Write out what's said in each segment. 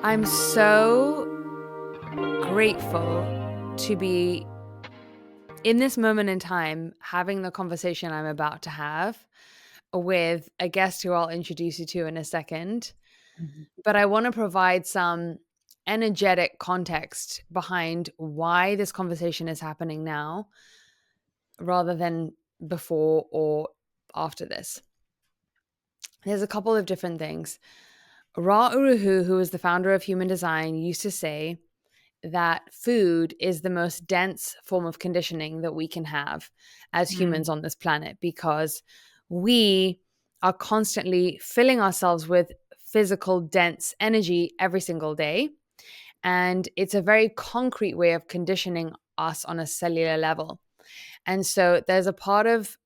I'm so grateful to be in this moment in time having the conversation I'm about to have with a guest who I'll introduce you to in a second. Mhm. But I want to provide some energetic context behind why this conversation is happening now rather than before or after this. There's a couple of different things. Ra Uru Hu, who is the founder of Human Design, used to say that food is the most dense form of conditioning that we can have as humans on this planet, because we are constantly filling ourselves with physical dense energy every single day. And it's a very concrete way of conditioning us on a cellular level. And so there's a part of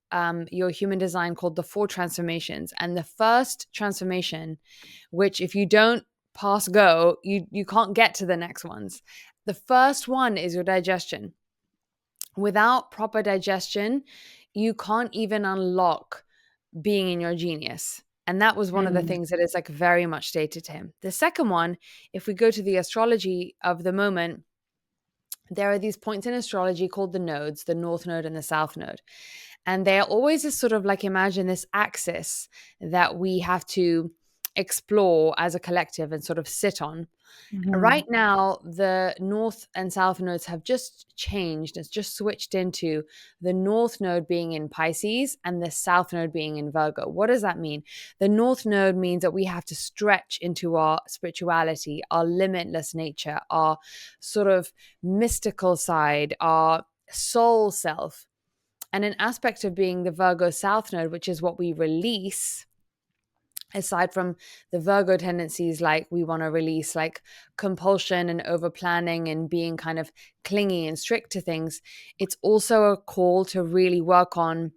your human design called the four transformations. And the first transformation, which if you don't pass go, you can't get to the next ones. The first one is your digestion. Without proper digestion, you can't even unlock being in your genius. And that was one of the things that is like very much stated to him. The second one, if we go to the astrology of the moment, there are these points in astrology called the nodes, the north node and the south node. And they're always this sort of like, imagine this axis that we have to explore as a collective and sort of sit on. Right now, the north and south nodes have just changed. It's just switched into the north node being in Pisces and the south node being in Virgo. What does that mean? The north node means that we have to stretch into our spirituality, our limitless nature, our sort of mystical side, our soul self. And an aspect of being the Virgo south node, which is what we release, aside from the Virgo tendencies, like we want to release like compulsion and over planning and being kind of clingy and strict to things, it's also a call to really work on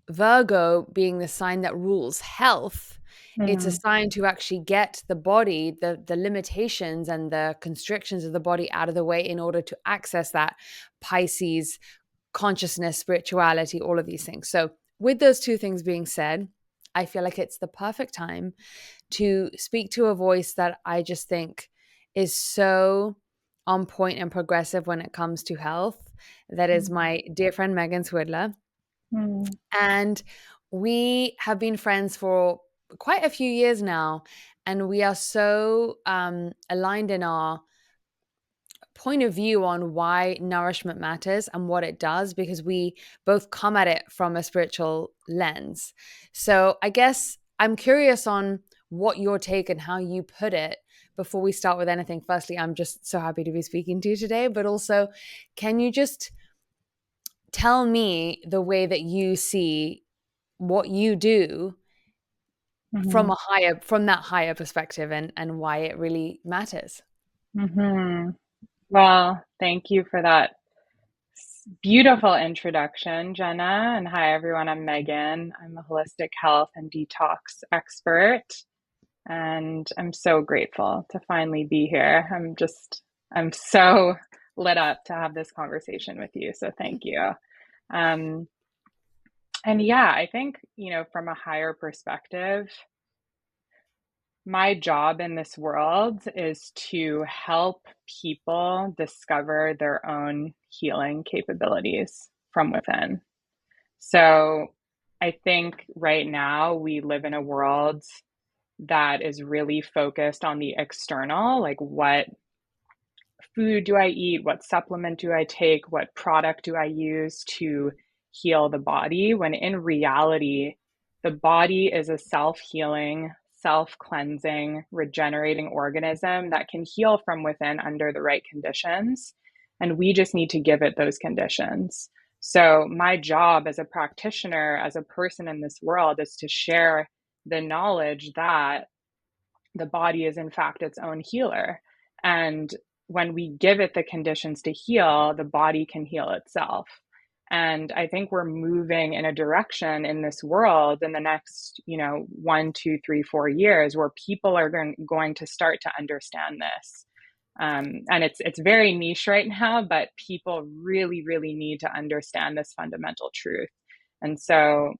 Virgo being the sign that rules health. It's a sign to actually get the body, the limitations and the constrictions of the body out of the way in order to access that Pisces consciousness, spirituality, all of these things. So with those two things being said, I feel like it's the perfect time to speak to a voice that I just think is so on point and progressive when it comes to health. That is my dear friend Meghan Swidler. And we have been friends for quite a few years now. And we are so aligned in our point of view on why nourishment matters and what it does, because we both come at it from a spiritual lens. So I guess I'm curious on what your take and how you put it before we start with anything. Firstly, I'm just so happy to be speaking to you today, but also, can you just tell me the way that you see what you do from that higher perspective, and why it really matters? Well, thank you for that beautiful introduction, Jenna. And hi, everyone. I'm Megan. I'm a holistic health and detox expert. And I'm so grateful to finally be here. I'm so lit up to have this conversation with you. So thank you. Um, and yeah, I think, from a higher perspective, my job in this world is to help people discover their own healing capabilities from within. So I think right now we live in a world that is really focused on the external, like what food do I eat? What supplement do I take? What product do I use to heal the body? When in reality, the body is a self-healing, self-cleansing, regenerating organism that can heal from within under the right conditions. And we just need to give it those conditions. So my job as a practitioner, as a person in this world, is to share the knowledge that the body is in fact its own healer. And when we give it the conditions to heal, the body can heal itself. And I think we're moving in a direction in this world in the next, 1, 2, 3, 4 years where people are going to start to understand this. And it's very niche right now, but people really, really need to understand this fundamental truth. And so,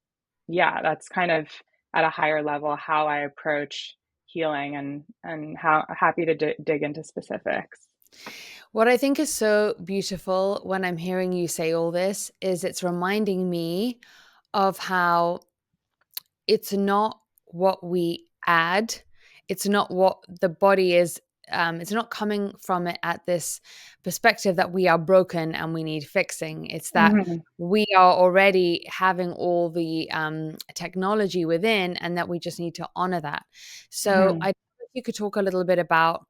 yeah, that's kind of at a higher level how I approach healing, and how happy to dig into specifics. What I think is so beautiful when I'm hearing you say all this is it's reminding me of how it's not what we add, it's not what the body is. It's not coming from it at this perspective that we are broken and we need fixing. It's that Hmm. we are already having all the technology within, and that we just need to honor that. So, Hmm. I if you could talk a little bit about,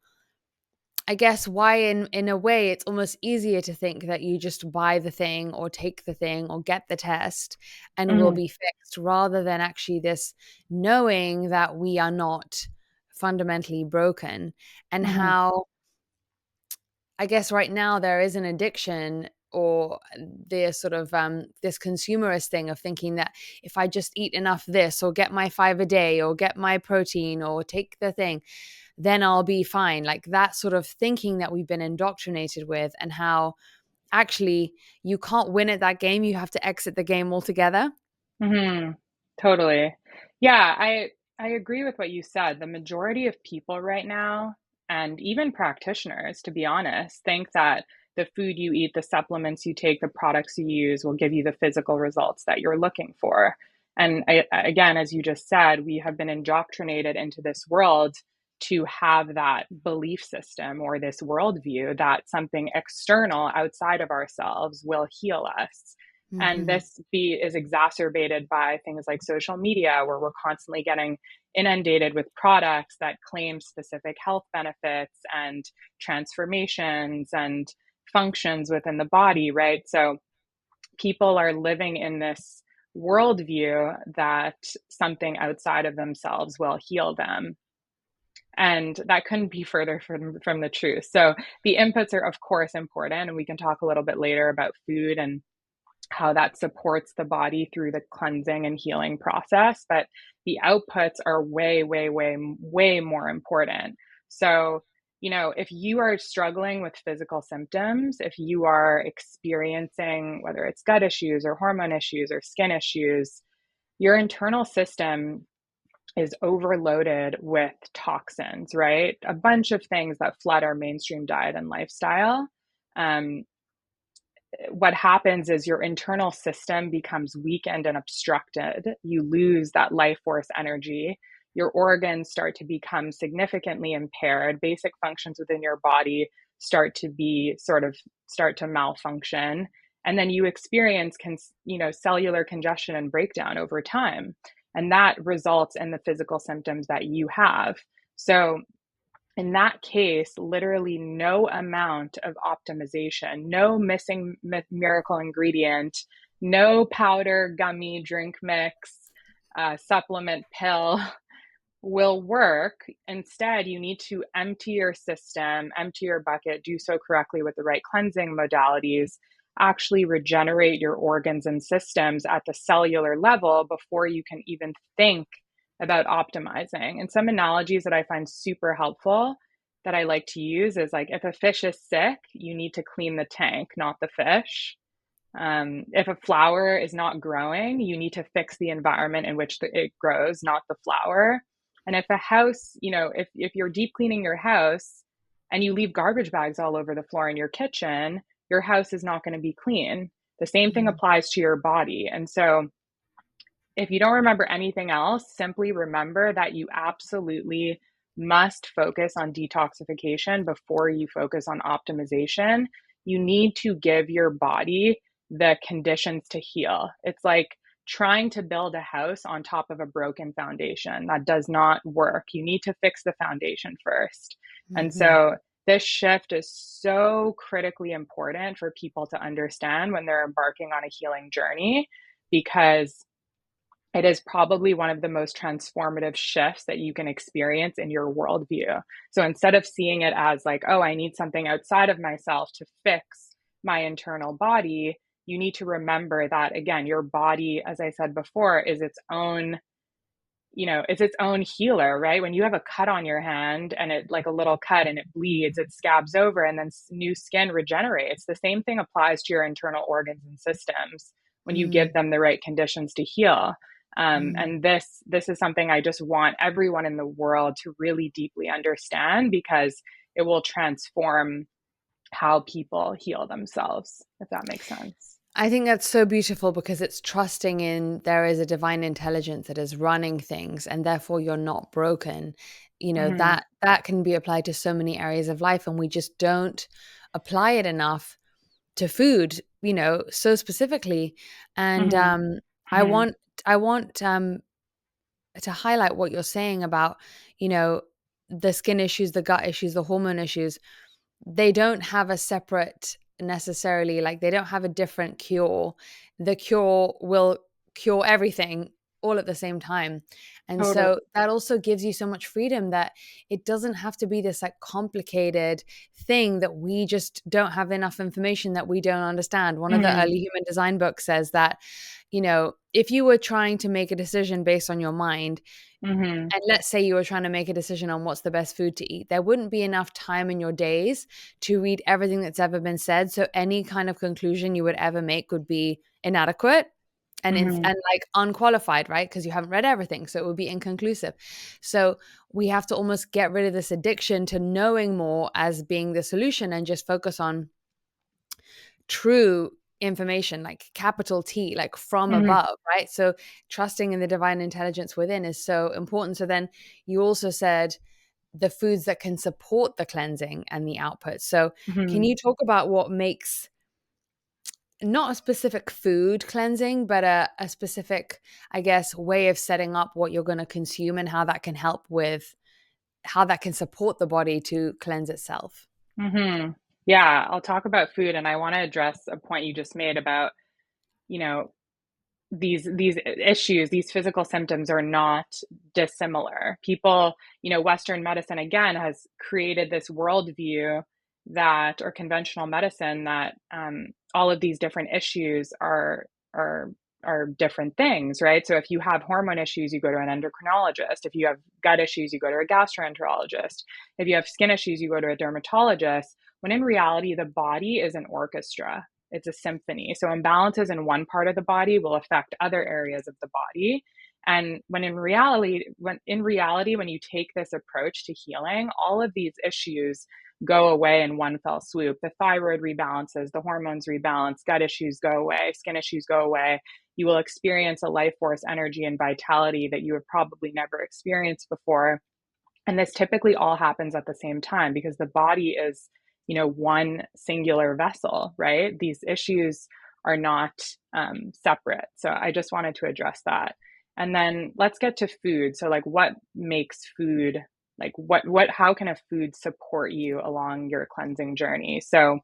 I guess, why in a way it's almost easier to think that you just buy the thing or take the thing or get the test and will Hmm. be fixed, rather than actually this knowing that we are not fundamentally broken, and Hmm. how, I guess, right now there is an addiction, or the sort of this consumerist thing of thinking that if I just eat enough this, or get my 5 a day, or get my protein, or take the thing, then I'll be fine. Like that sort of thinking that we've been indoctrinated with, and how actually you can't win at that game. You have to exit the game altogether. Hmm. Totally. Yeah, I agree with what you said. The majority of people right now, and even practitioners, to be honest, think that the food you eat, the supplements you take, the products you use will give you the physical results that you're looking for. And again, as you just said, we have been indoctrinated into this world to have that belief system or this worldview that something external outside of ourselves will heal us. And Mm-hmm. this is exacerbated by things like social media, where we're constantly getting inundated with products that claim specific health benefits and transformations and functions within the body, right? So people are living in this worldview that something outside of themselves will heal them. And that couldn't be further from the truth. So the inputs are, of course, important. And we can talk a little bit later about food and how that supports the body through the cleansing and healing process. But the outputs are way, way, way, way more important. So, if you are struggling with physical symptoms, if you are experiencing whether it's gut issues or hormone issues or skin issues, your internal system is overloaded with toxins, right? A bunch of things that flood our mainstream diet and lifestyle. Um, what happens is your internal system becomes weakened and obstructed. You lose that life force energy. Your organs start to become significantly impaired. Basic functions within your body start to malfunction. And then you experience, cellular congestion and breakdown over time. And that results in the physical symptoms that you have. So in that case, literally no amount of optimization, no missing miracle ingredient, no powder, gummy, drink mix, supplement, pill will work. Instead, you need to empty your system, empty your bucket, do so correctly with the right cleansing modalities, actually regenerate your organs and systems at the cellular level before you can even think about optimizing. And some analogies that I find super helpful that I like to use is like, if a fish is sick, you need to clean the tank, not the fish. If a flower is not growing, you need to fix the environment in which it grows, not the flower. And if a house, if you're deep cleaning your house and you leave garbage bags all over the floor in your kitchen, your house is not going to be clean. The same thing Mm-hmm. applies to your body. And so if you don't remember anything else, simply remember that you absolutely must focus on detoxification before you focus on optimization. You need to give your body the conditions to heal. It's like trying to build a house on top of a broken foundation. That does not work. You need to fix the foundation first. And Mm-hmm. so this shift is so critically important for people to understand when they're embarking on a healing journey, because it is probably one of the most transformative shifts that you can experience in your worldview. So instead of seeing it as like, oh, I need something outside of myself to fix my internal body, you need to remember that, again, your body, as I said before, is its own, it's its own healer, right? When you have a cut on your hand and it, like a little cut, and it bleeds, it scabs over, and then new skin regenerates. The same thing applies to your internal organs and systems when you give them the right conditions to heal. Mm. And this is something I just want everyone in the world to really deeply understand, because it will transform how people heal themselves, if that makes sense. I think that's so beautiful because it's trusting in there is a divine intelligence that is running things and therefore you're not broken. You know, Mm-hmm. that can be applied to so many areas of life and we just don't apply it enough to food, you know, so specifically. And Mm-hmm. I want I want to highlight what you're saying about, you know, the skin issues, the gut issues, the hormone issues. They don't have a separate necessarily, like they don't have a different cure. The cure will cure everything all at the same time. And Totally. so that also gives you so much freedom that it doesn't have to be this like complicated thing that we just don't have enough information that we don't understand. One of the Mm-hmm. early human design books says that, you know, if you were trying to make a decision based on your mind, Mm-hmm. and let's say you were trying to make a decision on what's the best food to eat, there wouldn't be enough time in your days to read everything that's ever been said. So any kind of conclusion you would ever make would be inadequate Mm-hmm. and like unqualified, right? Because you haven't read everything. So it would be inconclusive. So we have to almost get rid of this addiction to knowing more as being the solution and just focus on true information, like capital T, like from Mm-hmm. above, right? So trusting in the divine intelligence within is so important. So then you also said the foods that can support the cleansing and the output. So can Mm-hmm. you talk about what makes not a specific food cleansing, but a specific, I guess, way of setting up what you're going to consume and how that can help with how that can support the body to cleanse itself? Mm-hmm. Yeah, I'll talk about food, and I want to address a point you just made about, you know, these issues, these physical symptoms are not dissimilar. People, Western medicine again has created this worldview that, or conventional medicine, that all of these different issues are are different things, right? So if you have hormone issues, you go to an endocrinologist. If you have gut issues, you go to a gastroenterologist. If you have skin issues, you go to a dermatologist. When in reality, the body is an orchestra, it's a symphony. So imbalances in one part of the body will affect other areas of the body. And when you take this approach to healing, all of these issues go away in one fell swoop. The thyroid rebalances, the hormones rebalance, gut issues go away, skin issues go away. You will experience a life force energy and vitality that you have probably never experienced before. And this typically all happens at the same time because the body is, one singular vessel, right? These issues are not separate. So I just wanted to address that. And then let's get to food. So like what makes food, like how can a food support you along your cleansing journey? So,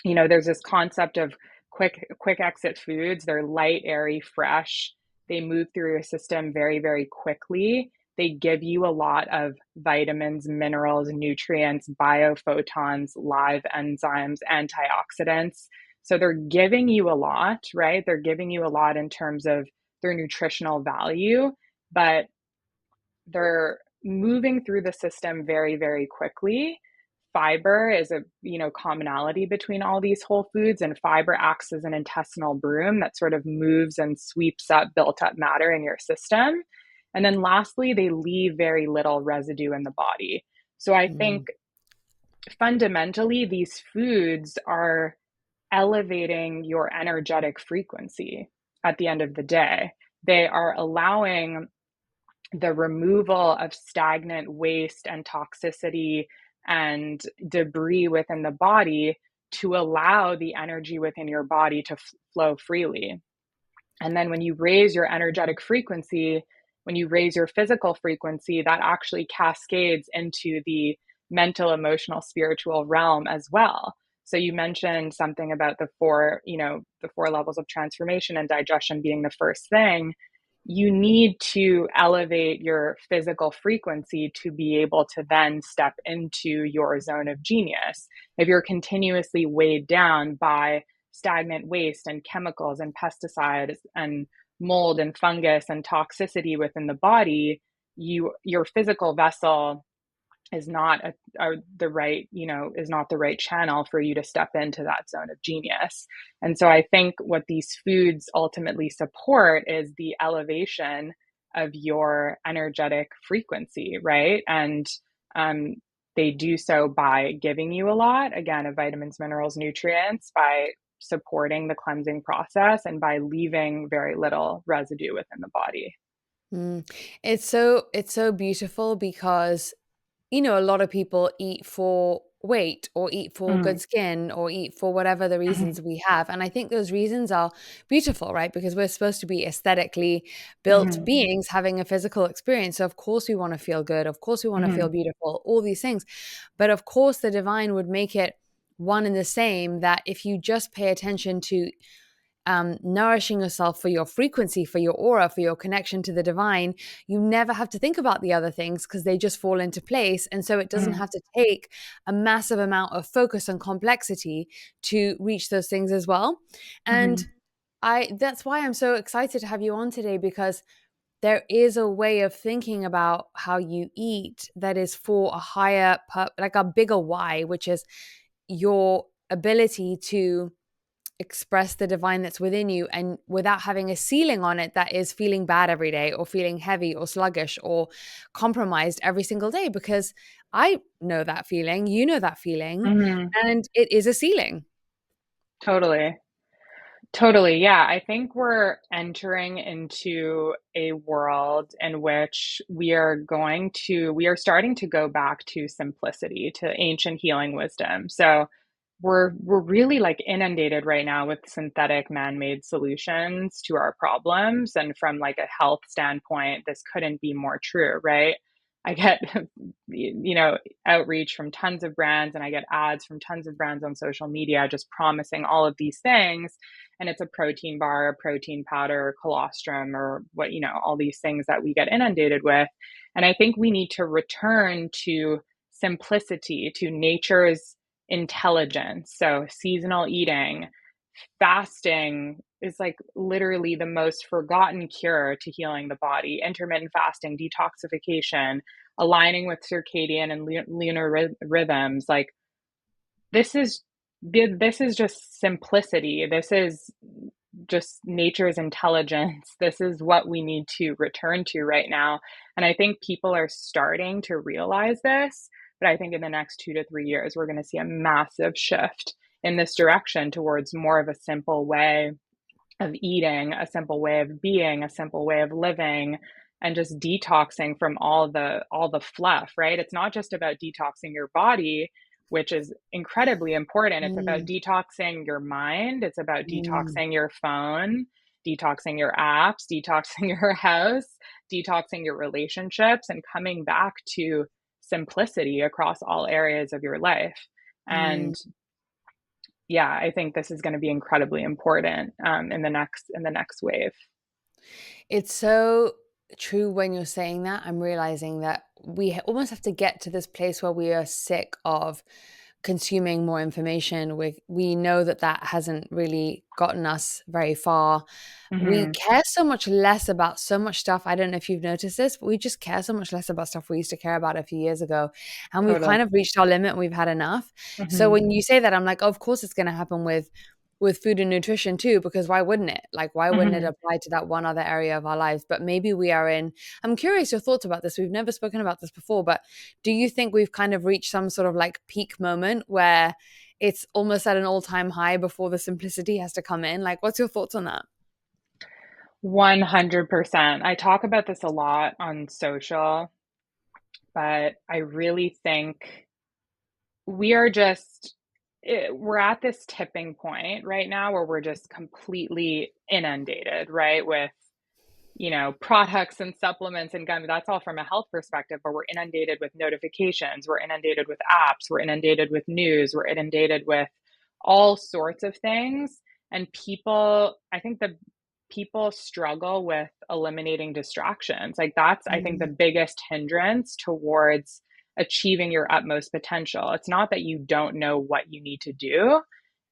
there's this concept of quick exit foods. They're light, airy, fresh. They move through your system very, very quickly. They give you a lot of vitamins, minerals, nutrients, biophotons, live enzymes, antioxidants. So they're giving you a lot, right? They're giving you a lot in terms of their nutritional value, but they're moving through the system very, very quickly. Fiber is a commonality between all these whole foods, and fiber acts as an intestinal broom that sort of moves and sweeps up built up matter in your system. And then lastly, they leave very little residue in the body. So I think Mm. fundamentally these foods are elevating your energetic frequency at the end of the day. They are allowing the removal of stagnant waste and toxicity and debris within the body to allow the energy within your body to flow freely. And then when you raise your energetic frequency, when you raise your physical frequency, that actually cascades into the mental, emotional, spiritual realm as well. So you mentioned something about the four levels of transformation, and digestion being the first thing. You need to elevate your physical frequency to be able to then step into your zone of genius. If you're continuously weighed down by stagnant waste and chemicals and pesticides and mold and fungus and toxicity within the body, your physical vessel is not the right, is not the right channel for you to step into that zone of genius. And so I think what these foods ultimately support is the elevation of your energetic frequency, right? And um, they do so by giving you a lot, again, of vitamins, minerals, nutrients, by supporting the cleansing process, and by leaving very little residue within the body. Mm. It's so beautiful because a lot of people eat for weight or eat for Mm-hmm. good skin or eat for whatever the reasons we have. And I think those reasons are beautiful, right? Because we're supposed to be aesthetically built Mm-hmm. beings having a physical experience. So, of course, we want to feel good. Of course, we want to Mm-hmm. feel beautiful, all these things. But of course, the divine would make it one and the same that if you just pay attention to nourishing yourself for your frequency, for your aura, for your connection to the divine, you never have to think about the other things because they just fall into place. And so it doesn't Mm-hmm. have to take a massive amount of focus and complexity to reach those things as well. Mm-hmm. And that's why I'm so excited to have you on today, because there is a way of thinking about how you eat that is for a higher, like a bigger why, which is your ability to express the divine that's within you, and without having a ceiling on it that is feeling bad every day or feeling heavy or sluggish or compromised every single day. Because I know that feeling, you know that feeling, Mm-hmm. and it is a ceiling. Totally. Totally. Yeah. I think we're entering into a world in which we are starting to go back to simplicity, to ancient healing wisdom. So we're really like inundated right now with synthetic man-made solutions to our problems. And from like a health standpoint, this couldn't be more true, right? I get, outreach from tons of brands, and I get ads from tons of brands on social media just promising all of these things. And it's a protein bar, a protein powder, colostrum, or what, all these things that we get inundated with. And I think we need to return to simplicity, to nature's intelligence. So, seasonal eating, fasting is like literally the most forgotten cure to healing the body. Intermittent fasting, detoxification, aligning with circadian and lunar rhythms. Like this is this is just simplicity. This is just nature's intelligence. This is what we need to return to right now. And I think people are starting to realize this. But I think in the next 2 to 3 years, we're going to see a massive shift in this direction towards more of a simple way of eating, a simple way of being, a simple way of living, and just detoxing from all the fluff, right? It's not just about detoxing your body, which is incredibly important. It's about Mm, detoxing your mind, it's about mm, detoxing your phone, detoxing your apps, detoxing your house, detoxing your relationships, and coming back to simplicity across all areas of your life. mm. And yeah, I think this is going to be incredibly important in the next wave. It's so true when you're saying that. I'm realizing that we almost have to get to this place where we are sick of consuming more information. We know that that hasn't really gotten us very far. We Hmm. care so much less about so much stuff. I don't know if you've noticed this, but we just care so much less about stuff we used to care about a few years ago. And we've Totally. kind of reached our limit and we've had enough. So Hmm. when you say that, I'm like, oh, of course it's going to happen with food and nutrition too, because why wouldn't it? Like, why wouldn't it Hmm. apply to that one other area of our lives? But maybe we are in, I'm curious your thoughts about this. We've never spoken about this before, but do you think we've kind of reached some sort of like peak moment where it's almost at an all-time high before the simplicity has to come in? Like, what's your thoughts on that? 100%. I talk about this a lot on social, but I really think we are just, we're at this tipping point right now where we're just completely inundated, right? With products and supplements and gum. That's all from a health perspective, but we're inundated with notifications, we're inundated with apps, we're inundated with news, we're inundated with all sorts of things. And I think the people struggle with eliminating distractions. Like that's, I think, the Mm, biggest hindrance towards achieving your utmost potential. It's not that you don't know what you need to do,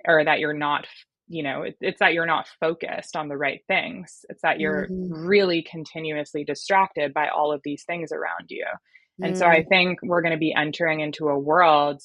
or that you're not, it's that you're not focused on the right things. It's that you're mm, really continuously distracted by all of these things around you. And so I Mm, think we're going to be entering into a world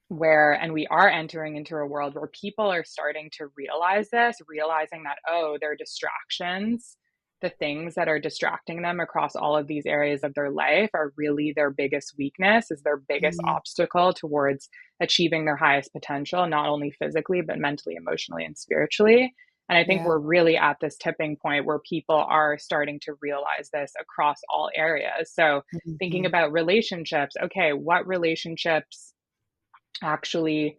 where, and we are entering into a world where people are starting to realize this, realizing that, oh, their distractions, the things that are distracting them across all of these areas of their life are really their biggest weakness, is their biggest mm, obstacle towards achieving their highest potential, not only physically, but mentally, emotionally, and spiritually. And I think yeah. we're really at this tipping point where people are starting to realize this across all areas. So thinking Mhm. about relationships, okay, what relationships actually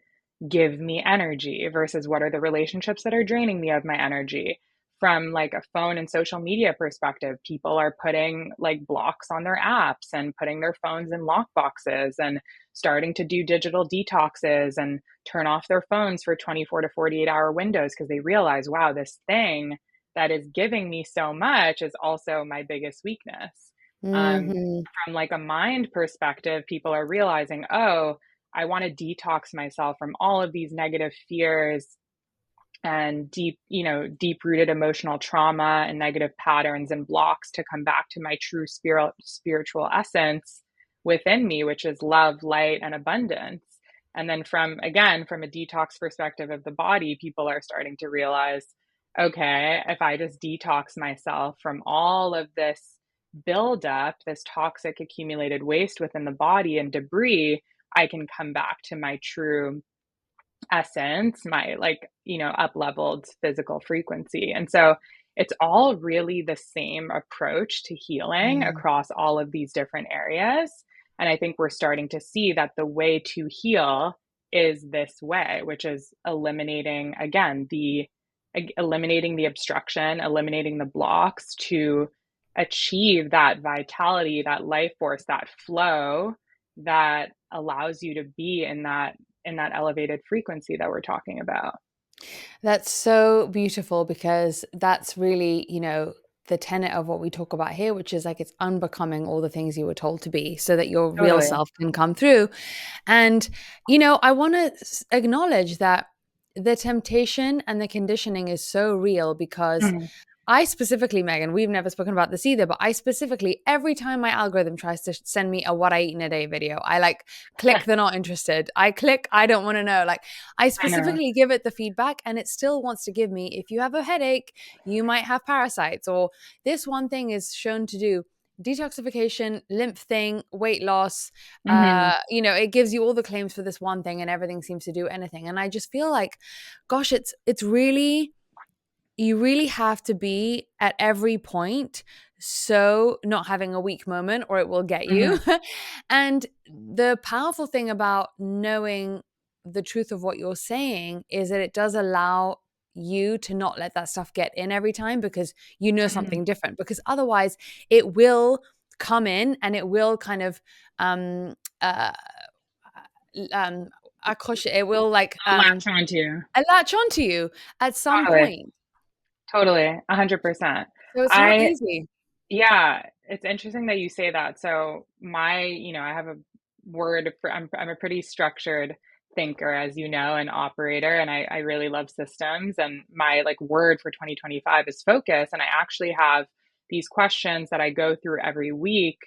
give me energy versus what are the relationships that are draining me of my energy. From like a phone and social media perspective, people are putting like blocks on their apps and putting their phones in lock boxes and starting to do digital detoxes and turn off their phones for 24 to 48-hour windows because they realize, wow, this thing that is giving me so much is also my biggest weakness. um, Mhm. from like a mind perspective, people are realizing, oh, I want to detox myself from all of these negative fears and deep rooted emotional trauma and negative patterns and blocks to come back to my true spiritual essence within me, which is love, light, and abundance. And then from a detox perspective of the body, people are starting to realize, okay, if I just detox myself from all of this buildup, this toxic accumulated waste within the body and debris, I can come back to my true essence, my up leveled physical frequency. And so it's all really the same approach to healing Mm. across all of these different areas. And I think we're starting to see that the way to heal is this way, which is eliminating the obstruction, eliminating the blocks to achieve that vitality, that life force, that flow that allows you to be in that elevated frequency that we're talking about. That's so beautiful because that's really, the tenet of what we talk about here, which is like it's unbecoming all the things you were told to be so that your real Totally. self can come through. And, I want to acknowledge that the temptation and the conditioning is so real because Mhm. I specifically, Megan, we've never spoken about this either, but I specifically, every time my algorithm tries to send me a what I eat in a day video, I like click the not interested. I click, I don't want to know. Like, I I know. specifically give it the feedback and it still wants to give me, if you have a headache, you might have parasites, or this one thing is shown to do detoxification, lymph thing, weight loss. Hmm. It gives you all the claims for this one thing and everything seems to do anything. And I just feel like, gosh, it's really, you really have to be at every point so not having a weak moment or it will get Hmm. you. And the powerful thing about knowing the truth of what you're saying is that it does allow you to not let that stuff get in every time because you know Hmm. something different, because otherwise it will come in and it will kind of um uh um accroche, it will like Latch onto. latch onto you at some Totally. point. Totally. 100%. So it's not I, easy. yeah, it's interesting that you say that. So I have a word for, I'm a pretty structured thinker, as you know, an operator, and I really love systems. And my like word for 2025 is focus. And I actually have these questions that I go through every week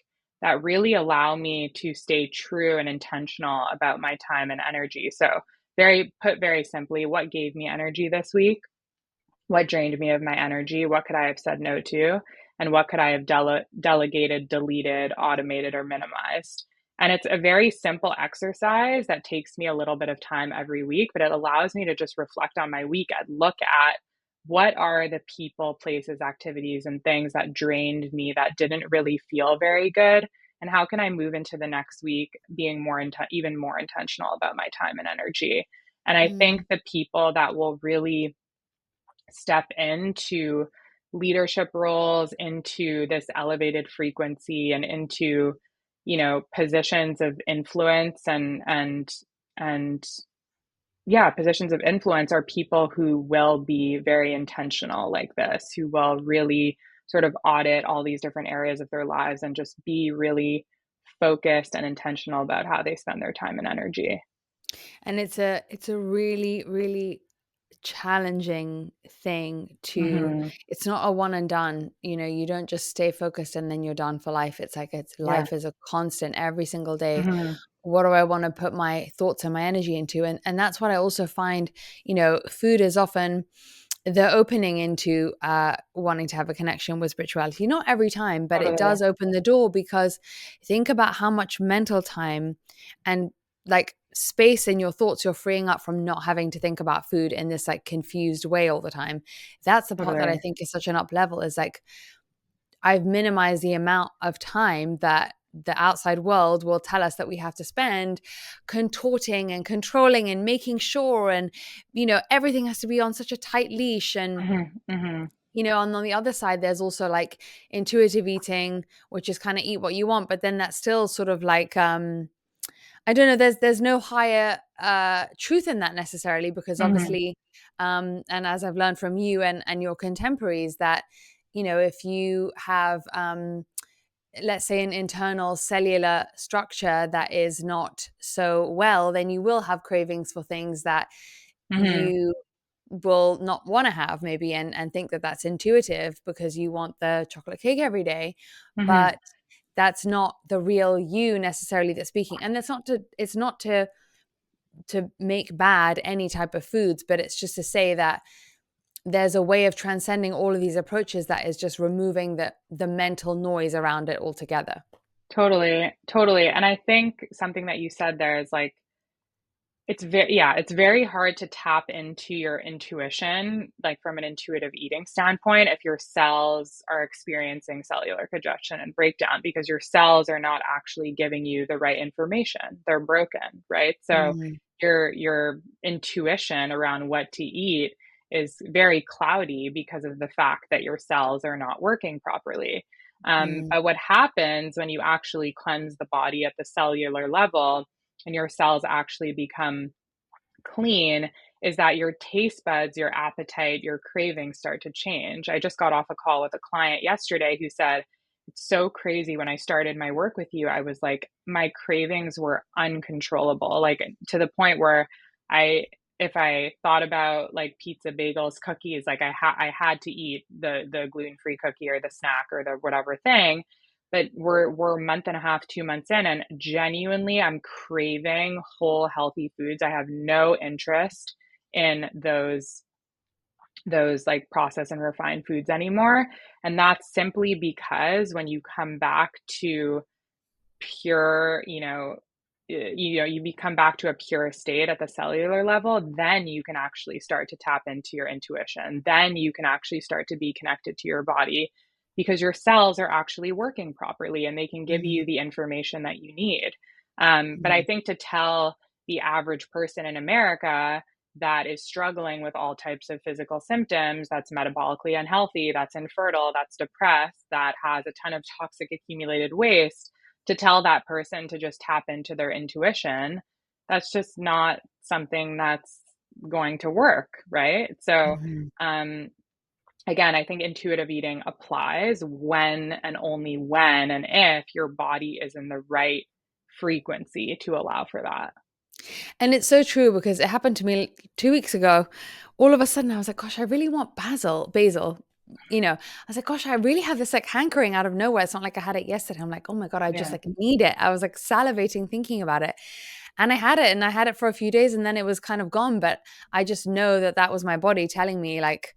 that really allow me to stay true and intentional about my time and energy. So very simply, what gave me energy this week? What drained me of my energy? What could I have said no to? And what could I have delegated, deleted, automated, or minimized? And it's a very simple exercise that takes me a little bit of time every week, but it allows me to just reflect on my week and look at what are the people, places, activities, and things that drained me that didn't really feel very good. And how can I move into the next week being even more intentional about my time and energy? And I think Mm, the people that will really step into leadership roles, into this elevated frequency, and into positions of influence and yeah, positions of influence are people who will be very intentional like this, who will really sort of audit all these different areas of their lives and just be really focused and intentional about how they spend their time and energy. and it's a really, really challenging thing to, Mm-hmm. it's not a one and done, you don't just stay focused and then you're done for life. It's like Yeah. life is a constant every single day. Mm-hmm. What do I want to put my thoughts and my energy into? And that's what I also find, food is often the opening into wanting to have a connection with spirituality. Not every time, but it Totally. does open the door, because think about how much mental time and like space in your thoughts you're freeing up from not having to think about food in this like confused way all the time. That's the part that I Totally. think is such an up level, is like I've minimized the amount of time that the outside world will tell us that we have to spend contorting and controlling and making sure, and everything has to be on such a tight leash. And Mm-hmm. Mm-hmm. and on the other side, there's also like intuitive eating, which is kind of eat what you want, but then that's still sort of like I don't know, there's no higher truth in that necessarily, because Mm-hmm. obviously and as I've learned from you and your contemporaries, that if you have let's say an internal cellular structure that is not so well, then you will have cravings for things that Mm-hmm. you will not want to have, maybe, and think that that's intuitive because you want the chocolate cake every day. Mm-hmm. But that's not the real you necessarily that's speaking. And it's not to make bad any type of foods, but it's just to say that there's a way of transcending all of these approaches that is just removing the mental noise around it altogether. Totally. Totally. And I think something that you said there is like, it's very hard to tap into your intuition, like from an intuitive eating standpoint, if your cells are experiencing cellular congestion and breakdown, because your cells are not actually giving you the right information. They're broken, right? So Mm, your intuition around what to eat is very cloudy because of the fact that your cells are not working properly. mm, But what happens when you actually cleanse the body at the cellular level and your cells actually become clean is that your taste buds, your appetite, your cravings start to change. I just got off a call with a client yesterday who said, it's so crazy. When I started my work with you, I was like, my cravings were uncontrollable, like to the point where I, if I thought about like pizza, bagels, cookies, like I had to eat the gluten-free cookie or the snack or the whatever thing. But we're a month and a half, 2 months in, and genuinely I'm craving whole healthy foods. I have no interest in those like processed and refined foods anymore. And that's simply because when you come back to pure, you become back to a pure state at the cellular level, then you can actually start to tap into your intuition. Then you can actually start to be connected to your body because your cells are actually working properly and they can give mm, you the information that you need. But I mm, think to tell the average person in America that is struggling with all types of physical symptoms, that's metabolically unhealthy, that's infertile, that's depressed, that has a ton of toxic accumulated waste, to tell that person to just tap into their intuition, that's just not something that's going to work, right? So, mhm. um, again, I think intuitive eating applies when and only when and if your body is in the right frequency to allow for that. And it's so true, because it happened to me 2 weeks ago. All of a sudden, I was like, gosh, I really want basil. I was like, gosh, I really have this like hankering out of nowhere. It's not like I had it yesterday. I'm like, oh my God, I just Yeah. like need it. I was like salivating thinking about it. And I had it, and I had it for a few days, and then it was kind of gone. But I just know that that was my body telling me like,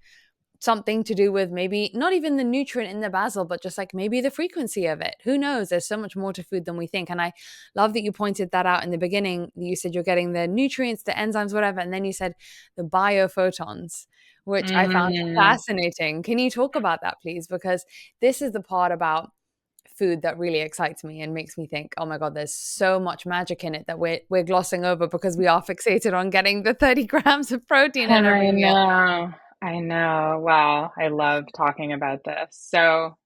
something to do with maybe not even the nutrient in the basil, but just like maybe the frequency of it. Who knows? There's so much more to food than we think. And I love that you pointed that out in the beginning. You said you're getting the nutrients, the enzymes, whatever. And then you said the biophotons, which I found Mm, fascinating. Can you talk about that, please? Because this is the part about food that really excites me and makes me think, oh my God, there's so much magic in it that we're glossing over because we are fixated on getting the 30 grams of protein in every I meal. know. I know. Wow. I love talking about this. So,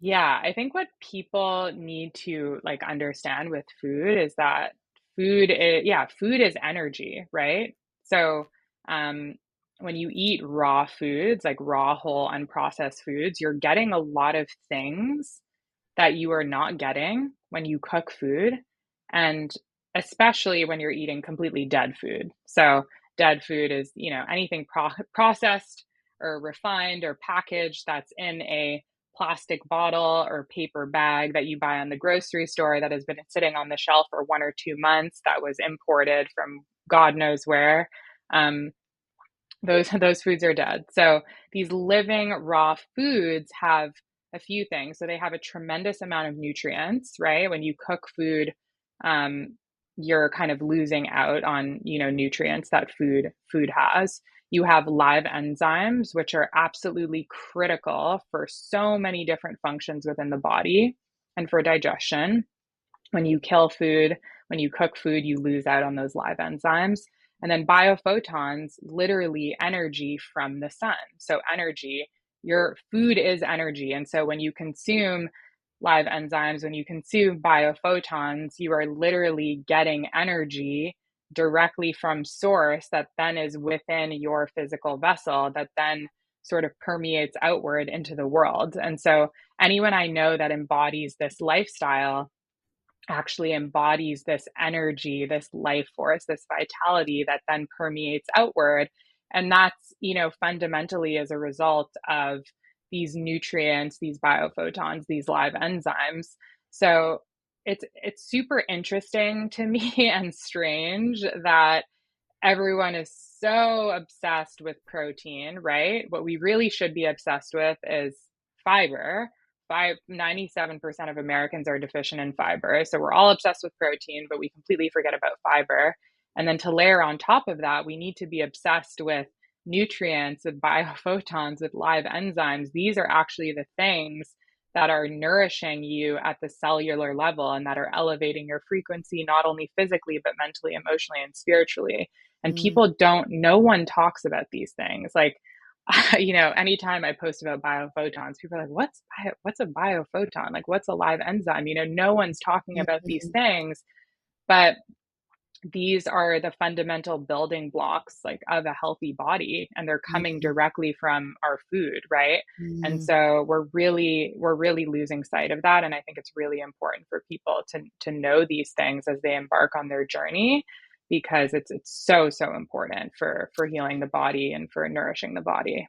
yeah, I think what people need to like understand with food is that food is energy, right? So, um, when you eat raw foods, like raw, whole, unprocessed foods, you're getting a lot of things that you are not getting when you cook food, and especially when you're eating completely dead food. So, dead food is, anything processed or refined or packaged that's in a plastic bottle or paper bag that you buy on the grocery store that has been sitting on the shelf for 1 or 2 months, that was imported from God knows where. Um, those foods are dead. So these living raw foods have a few things. So they have a tremendous amount of nutrients, right? When you cook food, um, you're kind of losing out on, nutrients that food has. You have live enzymes, which are absolutely critical for so many different functions within the body and for digestion. When you kill food, when you cook food, you lose out on those live enzymes. And then biophotons, literally energy from the sun. So energy, your food is energy. And so when you consume live enzymes, when you consume biophotons, you are literally getting energy directly from source that then is within your physical vessel that then sort of permeates outward into the world. And so anyone I know that embodies this lifestyle actually embodies this energy, this life force, this vitality that then permeates outward. And that's, fundamentally as a result of these nutrients, these biophotons, these live enzymes. So it's super interesting to me and strange that everyone is so obsessed with protein, right? What we really should be obsessed with is fiber. 97% of Americans are deficient in fiber. So we're all obsessed with protein, but we completely forget about fiber. And then to layer on top of that, we need to be obsessed with nutrients, with biophotons, with live enzymes. These are actually the things that are nourishing you at the cellular level and that are elevating your frequency, not only physically, but mentally, emotionally, and spiritually. And Mm. no one talks about these things. Like, anytime I post about biophoton, people are like, what's a biophoton? Like, what's a live enzyme? No one's talking about these Mhm. things, but these are the fundamental building blocks like of a healthy body, and they're coming Mhm. directly from our food, right? And Mm. so we're really losing sight of that. And I think it's really important for people to know these things as they embark on their journey, because it's so important for healing the body and for nourishing the body.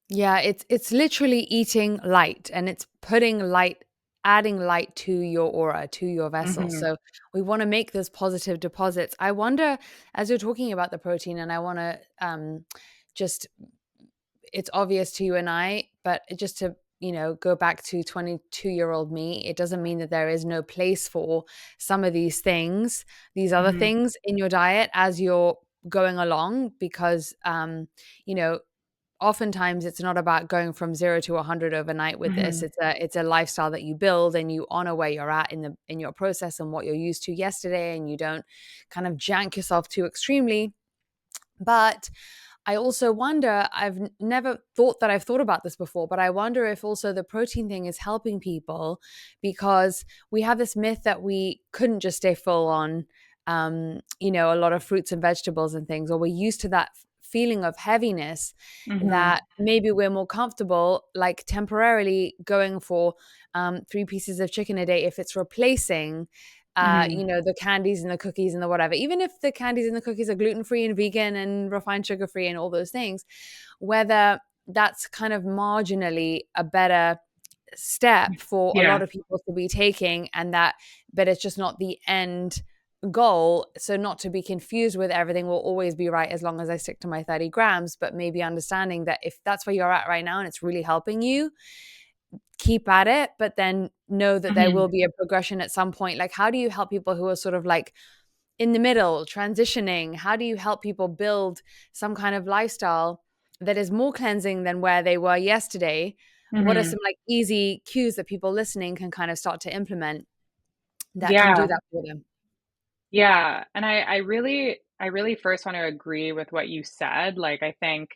Yeah, it's literally eating light, and it's putting light, adding light to your aura, to your vessel. Hmm. So we want to make those positive deposits. I wonder, as you're talking about the protein, and I want to just, it's obvious to you and I, but just to, go back to 22-year-old me, it doesn't mean that there is no place for some of these things, these other Hmm. things in your diet as you're going along, because, you know, oftentimes it's not about going from 0 to 100 overnight with this. Hmm. It's a lifestyle that you build, and you honor where you're at in your process and what you're used to yesterday, and you don't kind of jank yourself too extremely. But I also wonder, never thought that I've thought about this before, but I wonder if also the protein thing is helping people, because we have this myth that we couldn't just stay full on, a lot of fruits and vegetables and things, or we're used to that feeling of heaviness, Hmm. that maybe we're more comfortable, like temporarily going for 3 pieces of chicken a day if it's replacing Hmm. the candies and the cookies and the whatever, even if the candies and the cookies are gluten-free and vegan and refined sugar-free and all those things, whether that's kind of marginally a better step for a lot Yeah. of people to be taking, and that, but it's just not the end goal. So not to be confused with everything will always be right as long as I stick to my 30 grams, but maybe understanding that if that's where you're at right now and it's really helping you, keep at it, but then know that there Hmm. will be a progression at some point. Like, how do you help people who are sort of like in the middle, transitioning? How do you help people build some kind of lifestyle that is more cleansing than where they were yesterday? What are Hmm. some like easy cues that people listening can kind of start to implement that can do Yeah. that for them? Yeah. And I really first want to agree with what you said. Like, I think,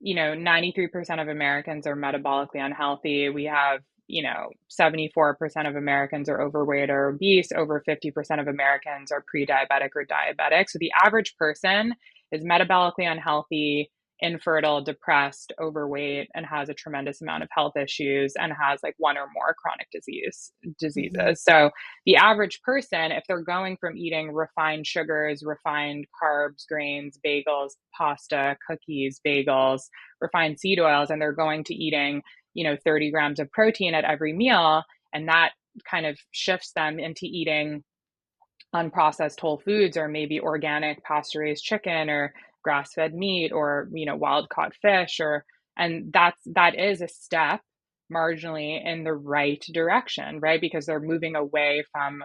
93% of Americans are metabolically unhealthy. We have, 74% of Americans are overweight or obese. Over 50% of Americans are pre-diabetic or diabetic. So the average person is metabolically unhealthy infertile, depressed, overweight, and has a tremendous amount of health issues and has like one or more chronic Mhm. diseases. So the average person, if they're going from eating refined sugars, refined carbs, grains, bagels, pasta, cookies, bagels, refined seed oils, and they're going to eating, 30 grams of protein at every meal, and that kind of shifts them into eating unprocessed whole foods, or maybe organic pasture raised chicken, or grass fed meat, or wild caught fish, or and that is a step marginally in the right direction, right? Because they're moving away from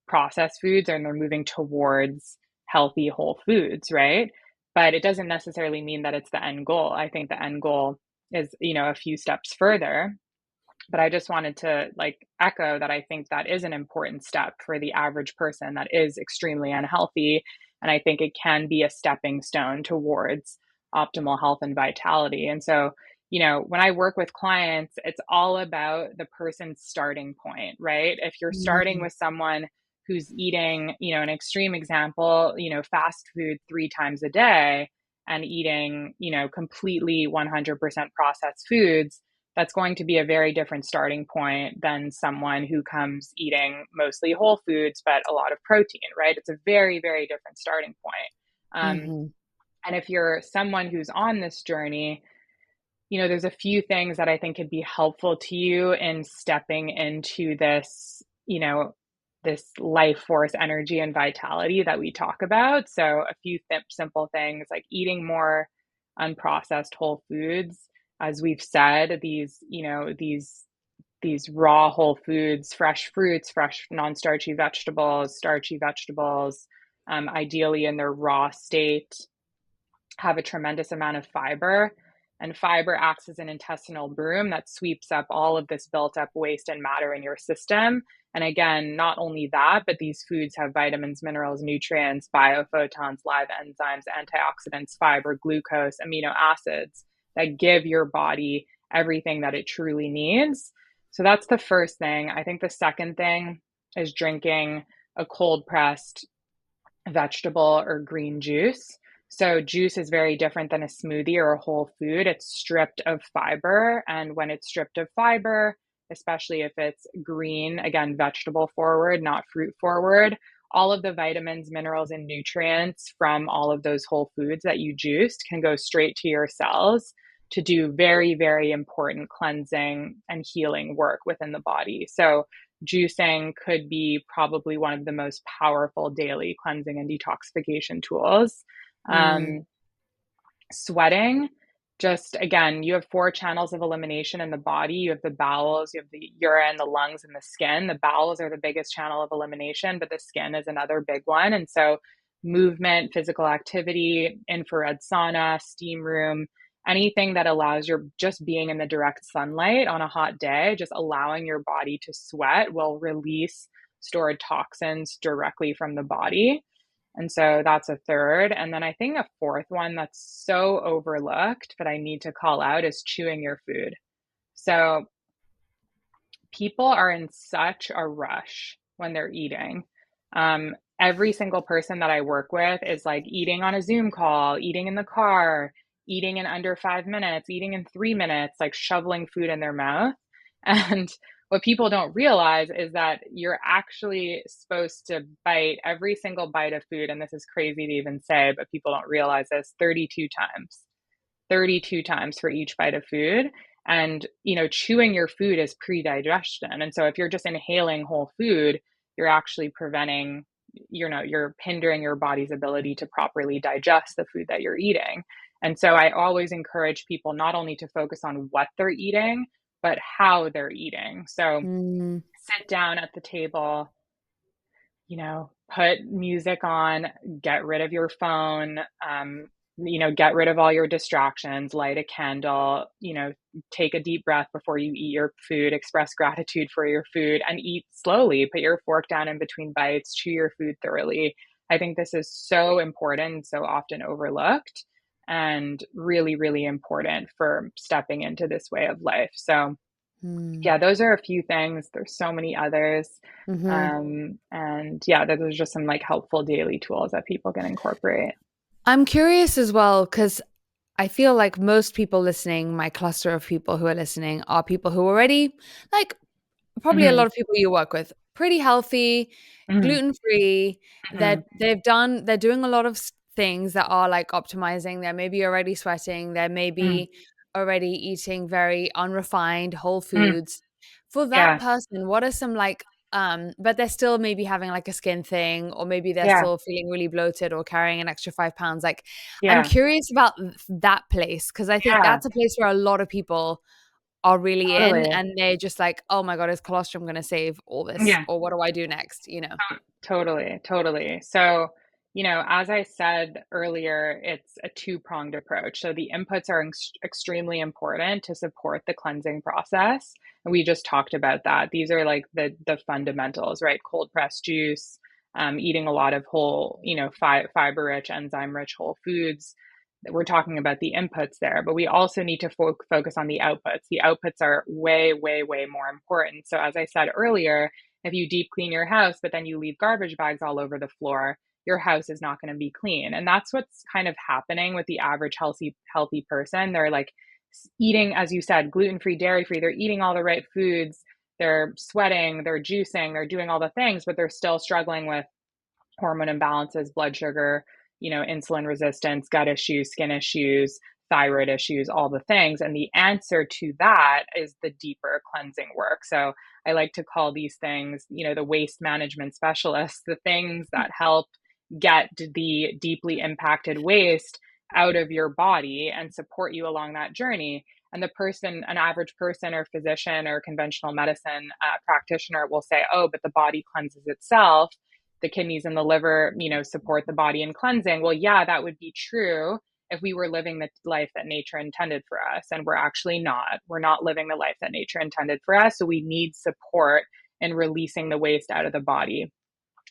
processed foods, and they're moving towards healthy whole foods, right? But it doesn't necessarily mean that it's the end goal. I think the end goal is a few steps further, but I just wanted to like echo that I think that is an important step for the average person that is extremely unhealthy. And I think it can be a stepping stone towards optimal health and vitality. And so, when I work with clients, it's all about the person's starting point, right? If you're starting Mm. with someone who's eating, an extreme example, fast food 3 times a day, and eating, completely 100% processed foods, that's going to be a very different starting point than someone who comes eating mostly whole foods, but a lot of protein, right? It's a very, very different starting point. Mhm. And if you're someone who's on this journey, there's a few things that I think could be helpful to you in stepping into this, this life force energy and vitality that we talk about. So a few simple things like eating more unprocessed whole foods. As we've said, these raw whole foods, fresh fruits, fresh non-starchy vegetables, starchy vegetables, ideally in their raw state, have a tremendous amount of fiber. And fiber acts as an intestinal broom that sweeps up all of this built up waste and matter in your system. And again, not only that, but these foods have vitamins, minerals, nutrients, biophotons, live enzymes, antioxidants, fiber, glucose, amino acids that give your body everything that it truly needs. So that's the first thing. I think the second thing is drinking a cold pressed vegetable or green juice. So juice is very different than a smoothie or a whole food. It's stripped of fiber. And when it's stripped of fiber, especially if it's green, again, vegetable forward, not fruit forward, all of the vitamins, minerals, and nutrients from all of those whole foods that you juiced can go straight to your cells to do very, very important cleansing and healing work within the body. So juicing could be probably one of the most powerful daily cleansing and detoxification tools. Mm. Um, Sweating, just again, you have 4 channels of elimination in the body. You have the bowels, you have the urine, the lungs, and the skin. The bowels are the biggest channel of elimination, but the skin is another big one. And so, movement, physical activity, infrared sauna, steam room, anything that allows your just being in the direct sunlight on a hot day, just allowing your body to sweat will release stored toxins directly from the body. And so that's a third. And then I think a fourth one that's so overlooked, but I need to call out, is chewing your food. So people are in such a rush when they're eating. Every single person that I work with is like eating on a Zoom call, eating in the car, eating in under 5 minutes, eating in 3 minutes, like shoveling food in their mouth. And what people don't realize is that you're actually supposed to bite every single bite of food. And this is crazy to even say, but people don't realize this, 32 times. 32 times for each bite of food. And, chewing your food is pre-digestion. And so if you're just inhaling whole food, you're actually preventing, you're hindering your body's ability to properly digest the food that you're eating. And so I always encourage people not only to focus on what they're eating, but how they're eating. So Mm. sit down at the table, put music on, get rid of your phone, get rid of all your distractions, light a candle, take a deep breath before you eat your food, express gratitude for your food, and eat slowly. Put your fork down in between bites, chew your food thoroughly. I think this is so important, so often overlooked, and really, really important for stepping into this way of life. So, Mm. yeah, those are a few things. There's so many others. Mhm. And yeah, those are just some like helpful daily tools that people can incorporate. I'm curious as well because I feel like most people listening, my cluster of people who are listening, are people who already, like, probably a Hmm. lot of people you work with, pretty healthy, Hmm. gluten free. Hmm. They're doing a lot of things that are like optimizing. They're maybe already sweating. They're Hmm. maybe already eating very unrefined whole Hmm. foods. For that Yeah. person, what are some like but they're still maybe having like a skin thing, or maybe they're Yeah. still feeling really bloated or carrying an extra 5 pounds. Like, I'm Yeah. curious about that place, because I think Yeah. that's a place where a lot of people are really in, Totally. and they're just like, oh my God, is colostrum going to save all this? Yeah. Or what do I do next? You know? Totally, totally. So, as I said earlier, it's a two-pronged approach. So the inputs are extremely important to support the cleansing process. And we just talked about that. These are like the fundamentals, right? Cold pressed juice, eating a lot of whole, fiber-rich, enzyme-rich whole foods. We're talking about the inputs there, but we also need to focus on the outputs. The outputs are way, way, way more important. So as I said earlier, if you deep clean your house, but then you leave garbage bags all over the floor, your house is not going to be clean. And that's what's kind of happening with the average healthy person. They're like eating, as you said, gluten-free, dairy-free. They're eating all the right foods. They're sweating, they're juicing, they're doing all the things, but they're still struggling with hormone imbalances, blood sugar, insulin resistance, gut issues, skin issues, thyroid issues, all the things. And the answer to that is the deeper cleansing work. So I like to call these things, the waste management specialists, the things that help get the deeply impacted waste out of your body and support you along that journey. And the person, an average person or physician or conventional medicine practitioner will say, oh, but the body cleanses itself, the kidneys and the liver, support the body in cleansing. Well, yeah, that would be true if we were living the life that nature intended for us. And we're actually not. We're not living the life that nature intended for us. So we need support in releasing the waste out of the body.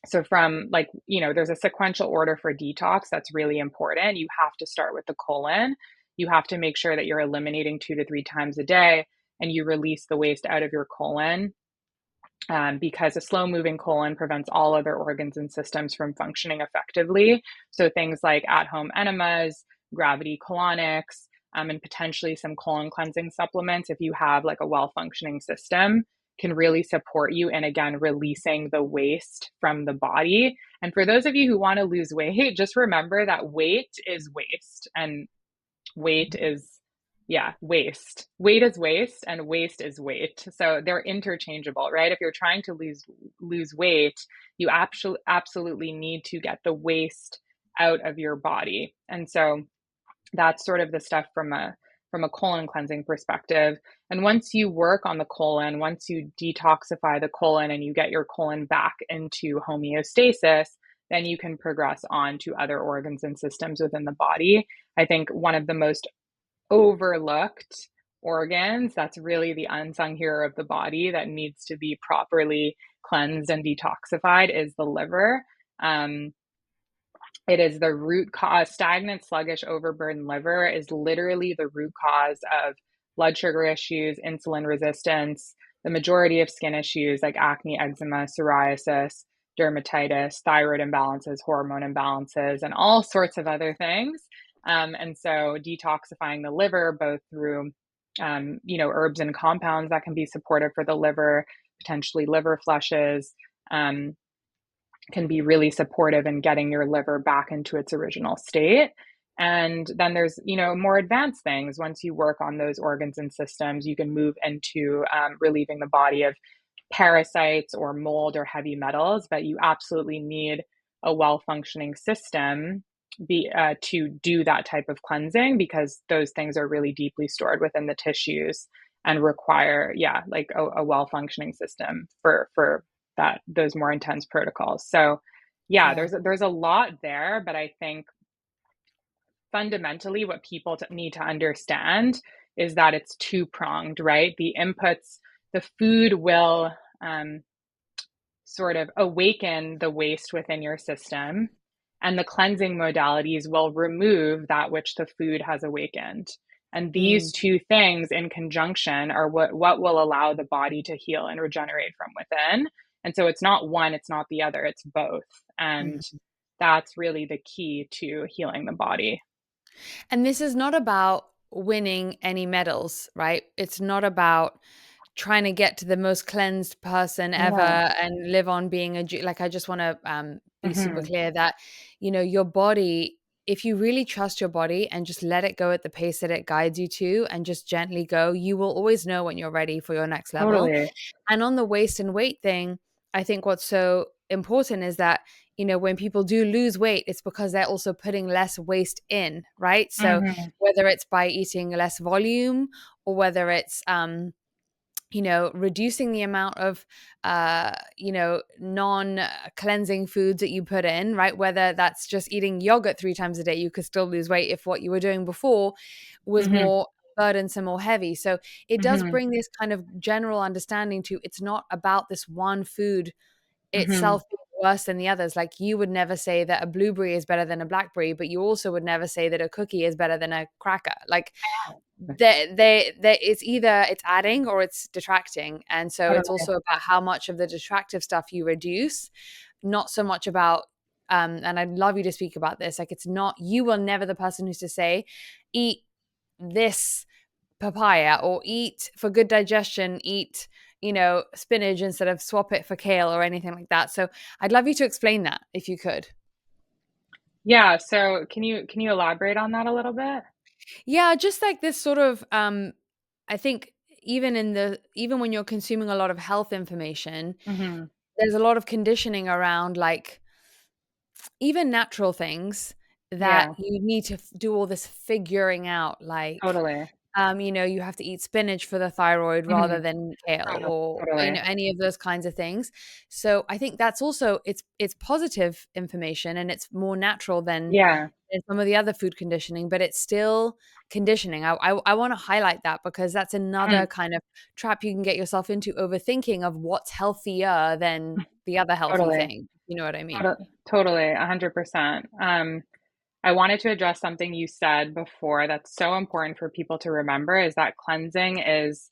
So from there's a sequential order for detox that's really important. You have to start with the colon. You have to make sure that you're eliminating 2 to 3 times a day and you release the waste out of your colon, because a slow moving colon prevents all other organs and systems from functioning effectively. So things like at home enemas, gravity colonics, and potentially some colon cleansing supplements, if you have like a well functioning system, can really support you in, again, releasing the waste from the body. And for those of you who want to lose weight, just remember that weight is waste, and weight is waste. Weight is waste and waste is weight. So they're interchangeable, right? If you're trying to lose weight, you absolutely need to get the waste out of your body. And so that's sort of the stuff from a colon cleansing perspective. And once you work on the colon, once you detoxify the colon and you get your colon back into homeostasis, then you can progress on to other organs and systems within the body. I think one of the most overlooked organs, that's really the unsung hero of the body that needs to be properly cleansed and detoxified, is the liver. It is the root cause. Stagnant, sluggish, overburdened liver is literally the root cause of blood sugar issues, insulin resistance, the majority of skin issues like acne, eczema, psoriasis, dermatitis, thyroid imbalances, hormone imbalances, and all sorts of other things. And so detoxifying the liver, both through, herbs and compounds that can be supportive for the liver, potentially liver flushes, can be really supportive in getting your liver back into its original state. And then there's, more advanced things. Once you work on those organs and systems, you can move into relieving the body of parasites or mold or heavy metals, but you absolutely need a well-functioning system to do that type of cleansing, because those things are really deeply stored within the tissues and require, like a well-functioning system for those more intense protocols. So Yeah. there's a lot there, but I think fundamentally what people need to understand is that it's two-pronged, right? The inputs, the food will sort of awaken the waste within your system, and the cleansing modalities will remove that which the food has awakened. And these Mm, two things in conjunction are what will allow the body to heal and regenerate from within. And so it's not one, it's not the other, it's both. And mm. that's really the key to healing the body. And this is not about winning any medals, right? It's not about trying to get to the most cleansed person ever Yeah. and live on being like, I just want to be super Hmm. clear that, your body, if you really trust your body and just let it go at the pace that it guides you to and just gently go, you will always know when you're ready for your next level. Totally. And on the waist and weight thing, I think what's so important is that, when people do lose weight, it's because they're also putting less waste in, right? So Hmm. whether it's by eating less volume, or whether it's reducing the amount of non cleansing foods that you put in, right? Whether that's just eating yogurt 3 times a day, you could still lose weight if what you were doing before was Hmm. more burdensome or heavy. So it does Hmm. bring this kind of general understanding to, it's not about this one food Hmm. itself being worse than the others. Like, you would never say that a blueberry is better than a blackberry, but you also would never say that a cookie is better than a cracker. Like, it's either it's adding or it's detracting. And so it's Totally. also about how much of the detractive stuff you reduce, not so much about and I'd love you to speak about this. Like, it's not, you are never the person who's to say, eat this papaya, or eat for good digestion, eat, spinach instead of swap it for kale or anything like that. So I'd love you to explain that if you could. Yeah. So can you elaborate on that a little bit? Yeah, just like this sort of I think even when you're consuming a lot of health information, Hmm. there's a lot of conditioning around, like, even natural things that Yeah. you need to do all this figuring out, like, Totally. you have to eat spinach for the thyroid rather Hmm. than kale, Totally. or Totally. any of those kinds of things. So I think that's also, it's positive information, and it's more natural Yeah. than some of the other food conditioning, but it's still conditioning. I want to highlight that, because that's another Mhm. kind of trap you can get yourself into, overthinking of what's healthier than the other healthy Totally. thing. You know what I mean? Totally. 100%. I wanted to address something you said before that's so important for people to remember is that cleansing is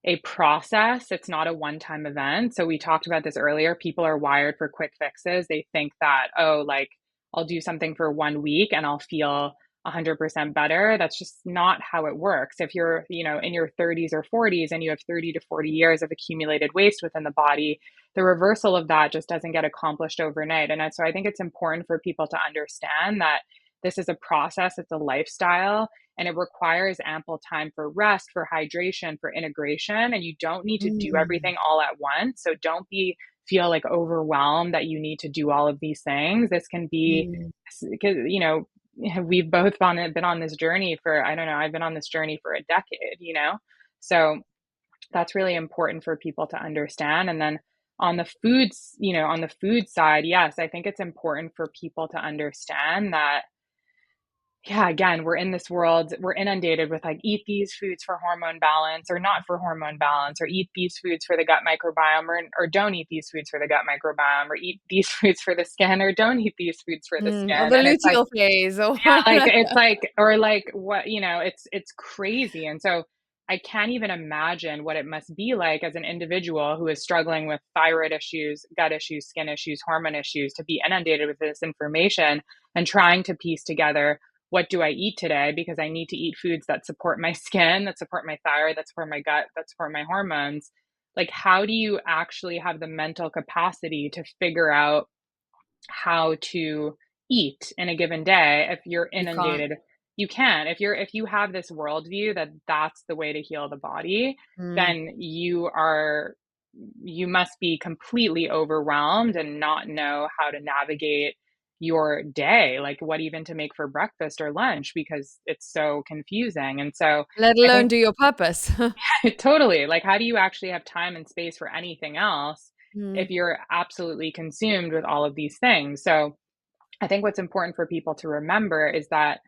a process. It's not a one-time event. So we talked about this earlier. People are wired for quick fixes. They think that, oh, like I'll do something for 1 week and I'll feel 100% better. That's just not how it works. If you're, in your 30s or 40s and you have 30 to 40 years of accumulated waste within the body, the reversal of that just doesn't get accomplished overnight. And so I think it's important for people to understand that this is a process, it's a lifestyle, and it requires ample time for rest, for hydration, for integration. And you don't need to do Mm, everything all at once. So don't feel like overwhelmed that you need to do all of these things. This can be mm, because, we've both been on this journey for, I don't know, I've been on this journey for a decade. So that's really important for people to understand. And then on the food side, yes, I think it's important for people to understand that, yeah, again, we're in this world, we're inundated with like, eat these foods for hormone balance or not for hormone balance, or eat these foods for the gut microbiome, or don't eat these foods for the gut microbiome, or eat these foods for the skin, or don't eat these foods for the or skin. the And it's like, luteal phase, or yeah, like it's like, or like what, it's crazy. And so I can't even imagine what it must be like as an individual who is struggling with thyroid issues, gut issues, skin issues, hormone issues, to be inundated with this information and trying to piece together, what do I eat today? Because I need to eat foods that support my skin, that support my thyroid, that support my gut, that support my hormones. Like, how do you actually have the mental capacity to figure out how to eat in a given day if you're you can't. inundated? You can. If you have this worldview that that's the way to heal the body, Mm. then you must be completely overwhelmed and not know how to navigate your day, like what even to make for breakfast or lunch, because it's so confusing. And so Let I alone think do your purpose. totally, like, how do you actually have time and space for anything else Mm, if you're absolutely consumed with all of these things? So I think what's important for people to remember is that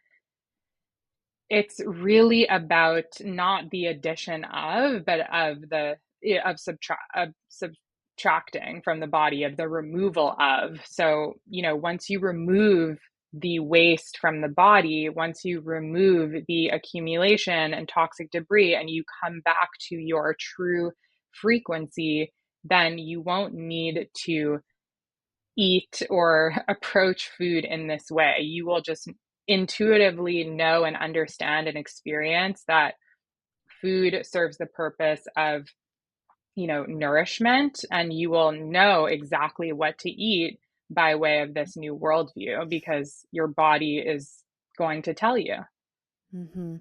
it's really about not the addition of, but of the of subtracting from the body, of the removal of. So, once you remove the waste from the body, once you remove the accumulation and toxic debris, and you come back to your true frequency, then you won't need to eat or approach food in this way. You will just intuitively know and understand and experience that food serves the purpose of, nourishment, and you will know exactly what to eat by way of this new worldview because your body is going to tell you. Mm-hmm.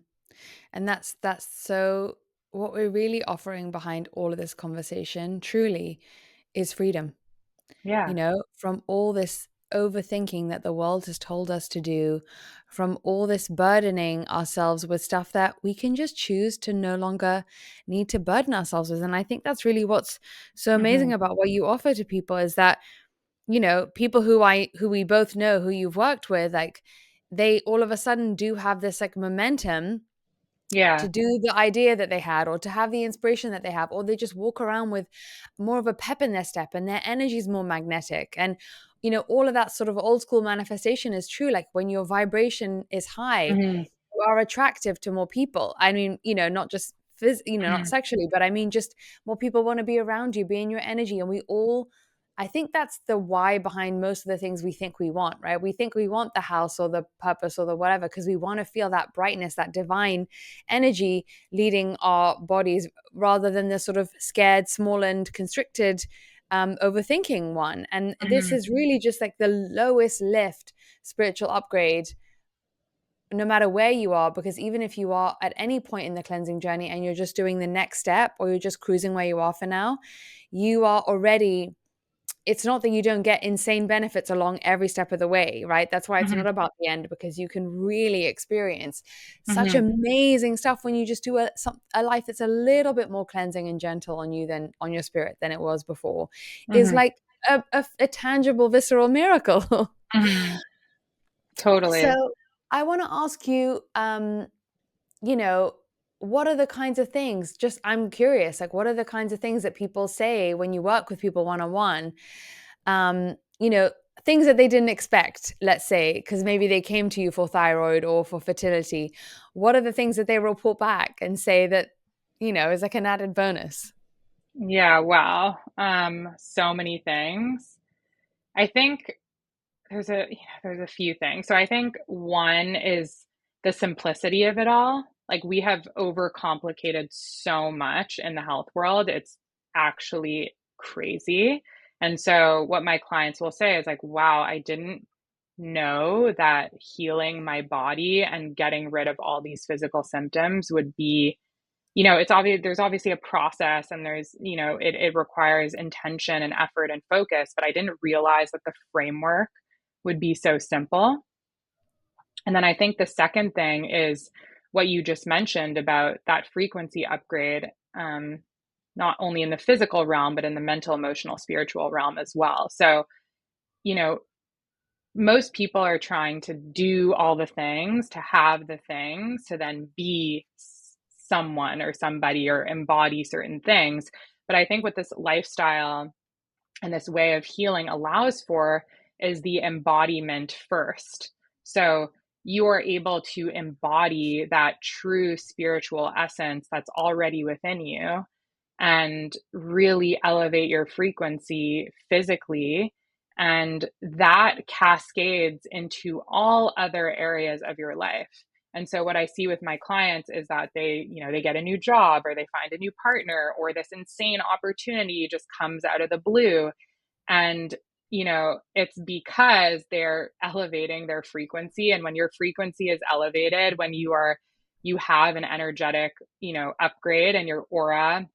And that's so what we're really offering behind all of this conversation truly is freedom, Yeah. from all this overthinking that the world has told us to do, from all this burdening ourselves with stuff that we can just choose to no longer need to burden ourselves with. And I think that's really what's so Hmm. amazing about what you offer to people is that, people who we both know, who you've worked with, like they all of a sudden do have this like momentum to Yeah. do the idea that they had or to have the inspiration that they have, or they just walk around with more of a pep in their step and their energy is more magnetic. And all of that sort of old school manifestation is true. Like when your vibration is high, Hmm. you are attractive to more people. I mean, not just not Hmm. sexually, but I mean just more people want to be around you, be in your energy. And we all, I think that's the why behind most of the things we think we want, right? We think we want the house or the purpose or the whatever because we want to feel that brightness, that divine energy leading our bodies rather than the sort of scared, small and constricted overthinking one. And this Hmm. is really just like the lowest lift spiritual upgrade no matter where you are, because even if you are at any point in the cleansing journey and you're just doing the next step or you're just cruising where you are for now, you are already, it's not that you don't get insane benefits along every step of the way, right? That's why it's Hmm. not about the end, because you can really experience such Hmm. amazing stuff when you just do a life that's a little bit more cleansing and gentle on you than on your spirit than it was before, is Hmm. like a tangible, visceral miracle. Hmm. Totally. So I want to ask you, you know, what are the kinds of things, just I'm curious, like what are the kinds of things that people say when you work with people one on one? Um, you know, things that they didn't expect, let's say, because maybe they came to you for thyroid or for fertility. What are the things that they report back and say that, is like an added bonus? Yeah. Wow. So many things. I think there's a few things. So I think one is the simplicity of it all. Like we have overcomplicated so much in the health world. It's actually crazy. And so what my clients will say is like, wow, I didn't know that healing my body and getting rid of all these physical symptoms would be, it's obvious there's obviously a process and there's, it requires intention and effort and focus, but I didn't realize that the framework would be so simple. And then I think the second thing is what you just mentioned about that frequency upgrade, not only in the physical realm, but in the mental, emotional, spiritual realm as well. So, you know, most people are trying to do all the things, to have the things, to then be someone or somebody or embody certain things. But I think what this lifestyle and this way of healing allows for is the embodiment first. So you are able to embody that true spiritual essence that's already within you and really elevate your frequency physically. And that cascades into all other areas of your life. And so what I see with my clients is that they get a new job or they find a new partner or this insane opportunity just comes out of the blue. And it's because they're elevating their frequency. And when your frequency is elevated, when you have an energetic, upgrade and your aura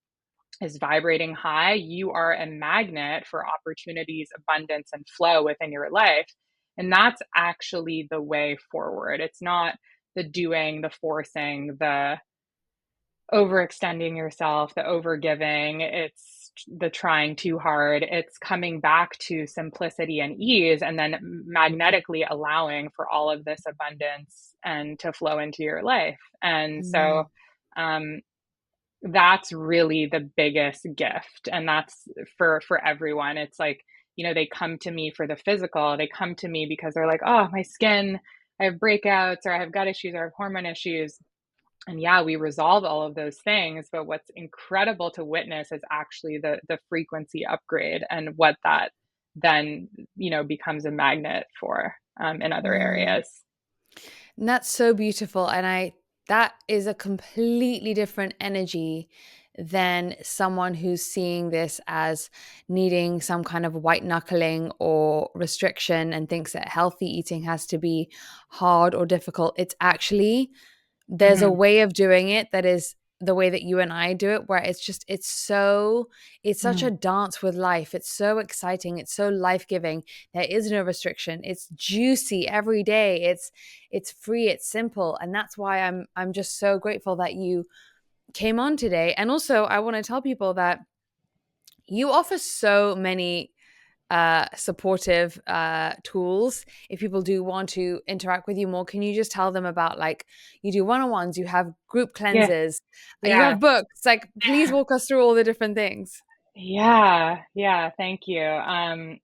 is vibrating high, you are a magnet for opportunities, abundance, and flow within your life. And that's actually the way forward. It's not the doing, the forcing, the overextending yourself, the overgiving, it's the trying too hard. It's coming back to simplicity and ease, and then magnetically allowing for all of this abundance and to flow into your life. And so, Mm, um, that's really the biggest gift, and that's for everyone. It's like, they come to me for the physical. They come to me because they're like, oh, my skin, I have breakouts or I have gut issues or I have hormone issues. And yeah, we resolve all of those things, but what's incredible to witness is actually the frequency upgrade and what that then becomes a magnet for in other mm. areas. And that's so beautiful. And that is a completely different energy than someone who's seeing this as needing some kind of white knuckling or restriction and thinks that healthy eating has to be hard or difficult. It's actually, there's a Mm-hmm. way of doing it that is the way that you and I do it, where it's such a dance with life. It's so exciting. It's so life-giving. There is no restriction. It's juicy every day. It's free. It's simple. And that's why I'm just so grateful that you came on today. And also I want to tell people that you offer so many supportive tools if people do want to interact with you more. Can you just tell them about, like, you do one-on-ones, you have group Yeah. cleanses, you Yeah. have books, like, please walk us through all the different things. Yeah. Thank you.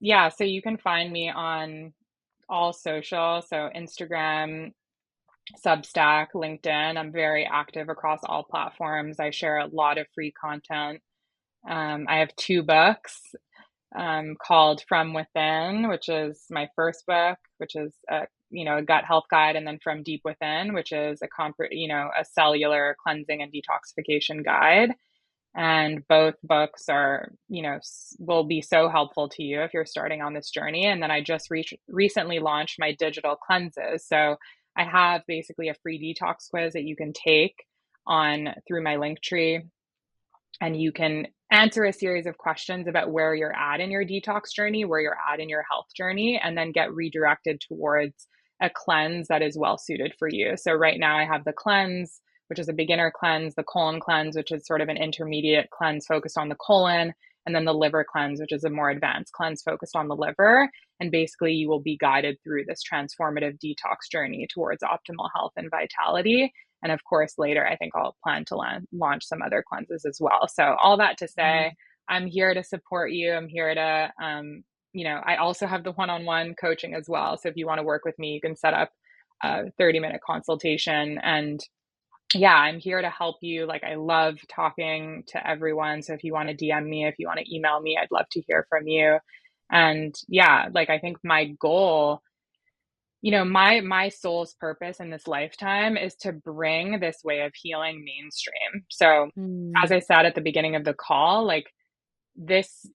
Yeah. So you can find me on all social. So Instagram, Substack, LinkedIn. I'm very active across all platforms. I share a lot of free content. I have two books called From Within, which is my first book, which is a gut health guide, and then From Deep Within, which is a cellular cleansing and detoxification guide. And both books are, will be so helpful to you if you're starting on this journey. And then I just recently launched my digital cleanses. So I have basically a free detox quiz that you can take on through my link tree, and you can answer a series of questions about where you're at in your detox journey, where you're at in your health journey, and then get redirected towards a cleanse that is well suited for you. So right now I have the cleanse, which is a beginner cleanse, the colon cleanse, which is sort of an intermediate cleanse focused on the colon, and then the liver cleanse, which is a more advanced cleanse focused on the liver. And basically, you will be guided through this transformative detox journey towards optimal health and vitality. And of course, later, I think I'll plan to launch some other cleanses as well. So, all that to say, I'm here to support you. I'm here to, I also have the one on one coaching as well. So, if you want to work with me, you can set up a 30-minute consultation. And yeah, I'm here to help you. Like, I love talking to everyone. So, if you want to DM me, if you want to email me, I'd love to hear from you. And yeah, like, I think my goal, my soul's purpose in this lifetime is to bring this way of healing mainstream. So, as Mm. I said at the beginning of the call, like, this,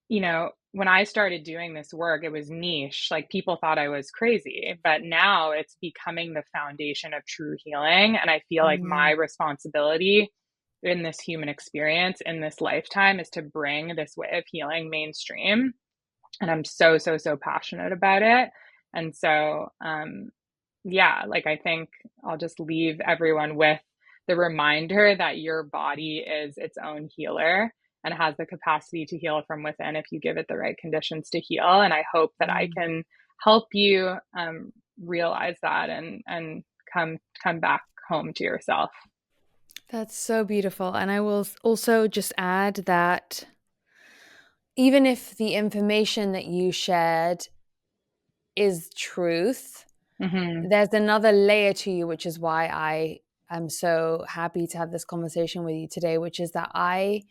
when I started doing this work, it was niche. Like, people thought I was crazy, but now it's becoming the foundation of true healing. And I feel like my Mm. responsibility in this human experience in this lifetime is to bring this way of healing mainstream. And I'm so, so, so passionate about it. And so, yeah, like, I think I'll just leave everyone with the reminder that your body is its own healer and has the capacity to heal from within if you give it the right conditions to heal. And I hope that I Mm. can help you realize that and come back home to yourself. That's so beautiful. And I will also just add that even if the information that you shared is truth, Hmm. there's another layer to you, which is why I am so happy to have this conversation with you today, which is that I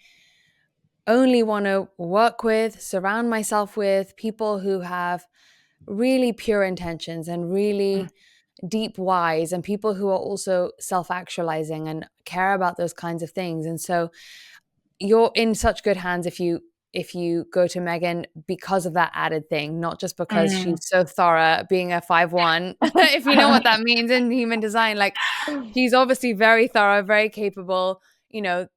only want to work with, surround myself with people who have really pure intentions and really deep whys, and people who are also self-actualizing and care about those kinds of things. And so you're in such good hands if you go to Meghan because of that added thing, not just because Mm. she's so thorough being a 5-1. If you know what that means in human design, like, she's obviously very thorough, very capable, you know,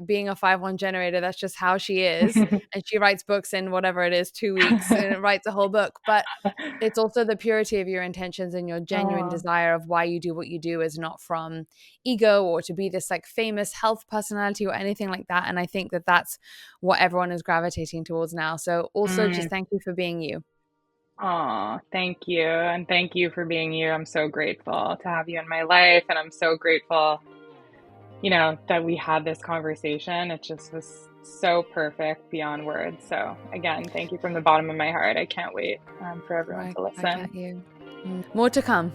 being a 5-1 generator, that's just how she is. And she writes books in whatever it is, 2 weeks, and writes a whole book. But it's also the purity of your intentions and your genuine Oh. desire of why you do what you do is not from ego or to be this like famous health personality or anything like that. And I think that that's what everyone is gravitating towards now. So also just Mm. thank you for being you. Aw, thank you. And thank you for being you. I'm so grateful to have you in my life. And I'm so grateful, that we had this conversation. It just was so perfect beyond words. So, again, thank you from the bottom of my heart. I can't wait for everyone Right to back listen. at you. More to come.